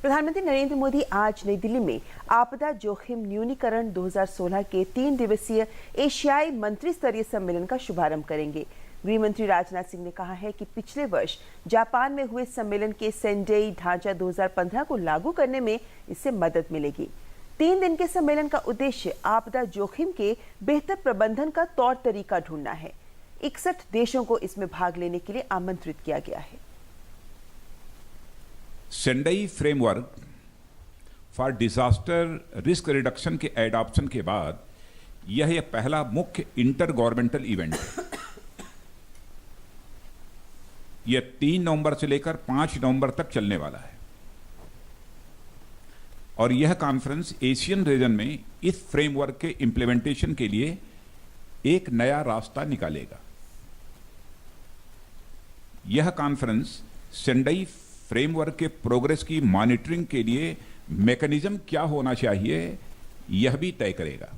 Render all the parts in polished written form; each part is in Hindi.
प्रधानमंत्री नरेंद्र मोदी आज नई दिल्ली में आपदा जोखिम न्यूनीकरण 2016 के 3 दिवसीय एशियाई मंत्री स्तरीय सम्मेलन का शुभारंभ करेंगे। गृह मंत्री राजनाथ सिंह ने कहा है कि पिछले वर्ष जापान में हुए सम्मेलन के सेंडेई ढांचा 2015 को लागू करने में इससे मदद मिलेगी। 3 दिन के सम्मेलन का उद्देश्य आपदा जोखिम के बेहतर प्रबंधन का तौर तरीका ढूंढना है। 61 देशों को इसमें भाग लेने के लिए आमंत्रित किया गया है। Sendai framework for disaster risk reduction के एडॉप्शन के बाद यह पहला मुख्य इंटर गवर्नमेंटल इवेंट है। यह 3 नवंबर से लेकर 5 नवंबर तक चलने वाला है और यह कॉन्फ्रेंस एशियन रीजन में इस फ्रेमवर्क के इंप्लीमेंटेशन के लिए एक नया रास्ता निकालेगा। यह कॉन्फ्रेंस सेंडेई फ्रेमवर्क के प्रोग्रेस की मॉनिटरिंग के लिए मैकेनिज्म क्या होना चाहिए यह भी तय करेगा।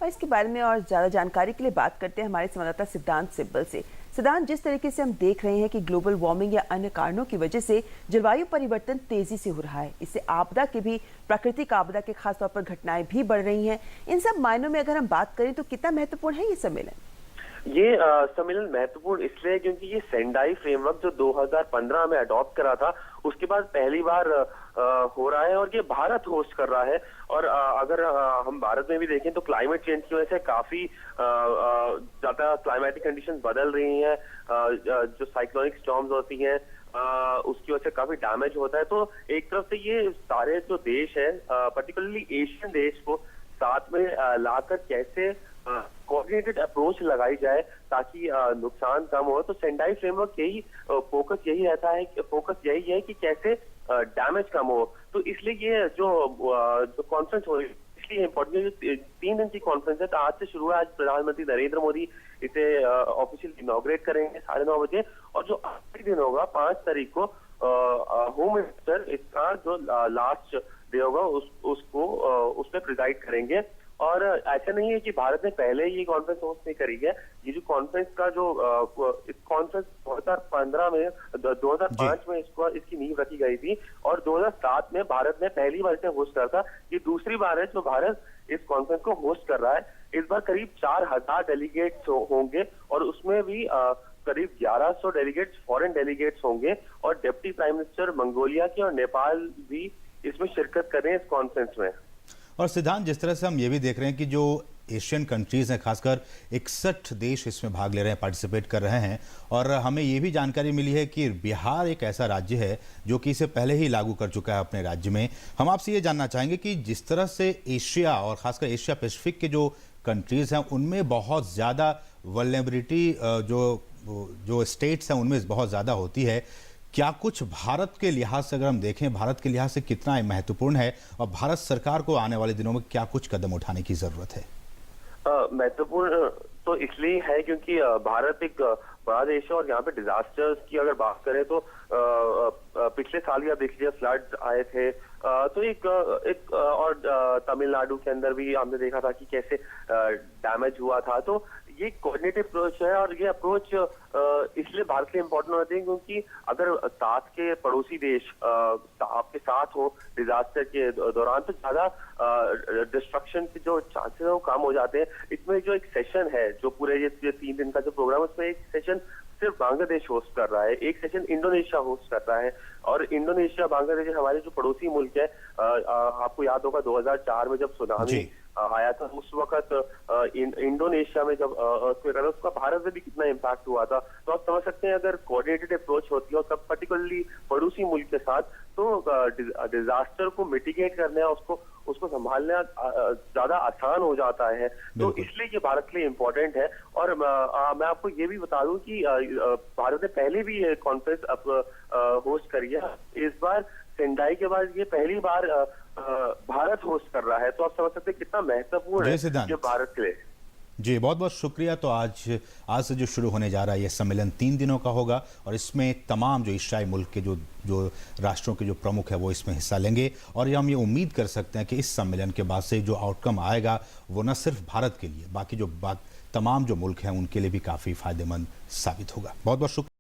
और इसके बारे में और ज्यादा जानकारी के लिए बात करते हैं हमारे संवाददाता सिद्धांत सिब्बल से। सिद्धांत, जिस तरीके से हम देख रहे हैं कि ग्लोबल वार्मिंग या अन्य कारणों की वजह से जलवायु परिवर्तन तेजी से हो रहा है, इससे आपदा के भी, प्राकृतिक आपदा के खासतौर पर घटनाएं भी बढ़ रही हैं। इन सब मायनों में अगर हम बात करें तो कितना महत्वपूर्ण है ये सम्मेलन? ये सम्मेलन महत्वपूर्ण इसलिए क्योंकि ये सेंडाई फ्रेमवर्क जो 2015 में अडॉप्ट करा था उसके बाद पहली बार हो रहा है और ये भारत होस्ट कर रहा है। और अगर हम भारत में भी देखें तो क्लाइमेट चेंज की वजह से काफी ज्यादा क्लाइमेटिक कंडीशन बदल रही हैं। जो साइक्लोनिक स्टॉर्म्स होती हैं उसकी वजह से काफी डैमेज होता है। तो एक तरफ से ये सारे जो देश है पर्टिकुलरली एशियन देश को साथ में लाकर कैसे कोऑर्डिनेटेड अप्रोच लगाई जाए ताकि नुकसान कम हो। तो सेंडाई फ्रेमवर्क यही फोकस यही रहता है, फोकस यही है कि कैसे डैमेज कम हो। तो इसलिए ये जो कॉन्फ्रेंस हो रही है इसलिए इम्पोर्टेंट 3 दिन की कॉन्फ्रेंस है। तो आज से शुरू है। आज प्रधानमंत्री नरेंद्र मोदी इसे ऑफिशियल इनॉग्रेट करेंगे 9:30 बजे और जो आखिरी दिन होगा 5 तारीख को होम मिनिस्टर इसका जो लास्ट डे होगा उसको उसमें प्रिजाइड करेंगे। और ऐसा नहीं है कि भारत ने पहले ये कॉन्फ्रेंस होस्ट नहीं करी है। ये जो कॉन्फ्रेंस का जो इस कॉन्फ्रेंस 2015 में 2005 में इसकी नींव रखी गई थी और 2007 में भारत ने पहली बार इसे होस्ट करा था। ये दूसरी बार है जो भारत इस कॉन्फ्रेंस को होस्ट कर रहा है। इस बार करीब 4000 डेलीगेट्स होंगे और उसमें भी करीब 1100 डेलीगेट्स फॉरेन डेलीगेट्स होंगे और डिप्टी प्राइम मिनिस्टर मंगोलिया के और नेपाल भी इसमें शिरकत कर रहे हैं इस कॉन्फ्रेंस में। और सिद्धांत, जिस तरह से हम ये भी देख रहे हैं कि जो एशियन कंट्रीज हैं, खासकर 61 देश इसमें भाग ले रहे हैं, पार्टिसिपेट कर रहे हैं, और हमें ये भी जानकारी मिली है कि बिहार एक ऐसा राज्य है जो कि इसे पहले ही लागू कर चुका है अपने राज्य में। हम आपसे ये जानना चाहेंगे कि जिस तरह से एशिया और खासकर एशिया पैसिफिक के जो कंट्रीज हैं उनमें बहुत ज़्यादा वल्नरेबिलिटी जो स्टेट्स हैं उनमें बहुत ज़्यादा होती है, क्या कुछ भारत के लिहाज से अगर हम देखें, भारत के लिहाज से कितना महत्वपूर्ण है और भारत सरकार को आने वाले दिनों में क्या कुछ कदम उठाने की जरूरत है? महत्वपूर्ण तो इसलिए है क्योंकि भारत एक बड़ा देश है और यहाँ पे डिजास्टर्स की अगर बात करें तो पिछले साल ही आप देख लीजिए फ्लड्स आए थे। तो एक और तमिलनाडु के अंदर भी हमने देखा था कि कैसे डैमेज हुआ था। तो ये कोऑर्डिनेटिव अप्रोच है और ये अप्रोच इसलिए भारत के लिए इम्पोर्टेंट होते हैं क्योंकि अगर साथ के पड़ोसी देश आपके साथ हो डिजास्टर के दौरान तो ज्यादा डिस्ट्रक्शन के जो चांसेस है वो कम हो जाते हैं। इसमें जो एक सेशन है जो पूरे ये 3 दिन का जो प्रोग्राम है उसमें एक सेशन सिर्फ बांग्लादेश होस्ट कर रहा है, एक सेशन इंडोनेशिया होस्ट कर रहा है। और इंडोनेशिया बांग्लादेश हमारे जो पड़ोसी मुल्क है, आपको याद होगा 2004 में जब सुनामी आया था उस वक्त इंडोनेशिया में जब अर्थक्वेक आया उसका भारत में भी कितना इम्पैक्ट हुआ था। तो आप समझ सकते हैं अगर कोऑर्डिनेटेड अप्रोच होती है और सब पर्टिकुलरली पड़ोसी मुल्क के साथ तो डिजास्टर को मिटिगेट करना उसको संभालना ज्यादा आसान हो जाता है। तो इसलिए ये भारत के लिए इम्पोर्टेंट है। और मैं आपको ये भी बता दूं कि भारत ने पहले भी ये कॉन्फ्रेंस होस्ट करी है। इस बार सेंडाई के बाद ये पहली बार भारत होस्ट कर रहा है। तो आप समझ सकते हैं कितना महत्वपूर्ण है ये भारत के लिए। जी, बहुत बहुत शुक्रिया। तो आज से जो शुरू होने जा रहा है ये सम्मेलन 3 दिनों का होगा और इसमें तमाम जो एशियाई मुल्क के जो राष्ट्रों के जो प्रमुख है वो इसमें हिस्सा लेंगे। और हम ये उम्मीद कर सकते हैं कि इस सम्मेलन के बाद से जो आउटकम आएगा वो न सिर्फ भारत के लिए, बाकी जो तमाम जो मुल्क हैं उनके लिए भी काफ़ी फायदेमंद साबित होगा। बहुत बहुत शुक्रिया।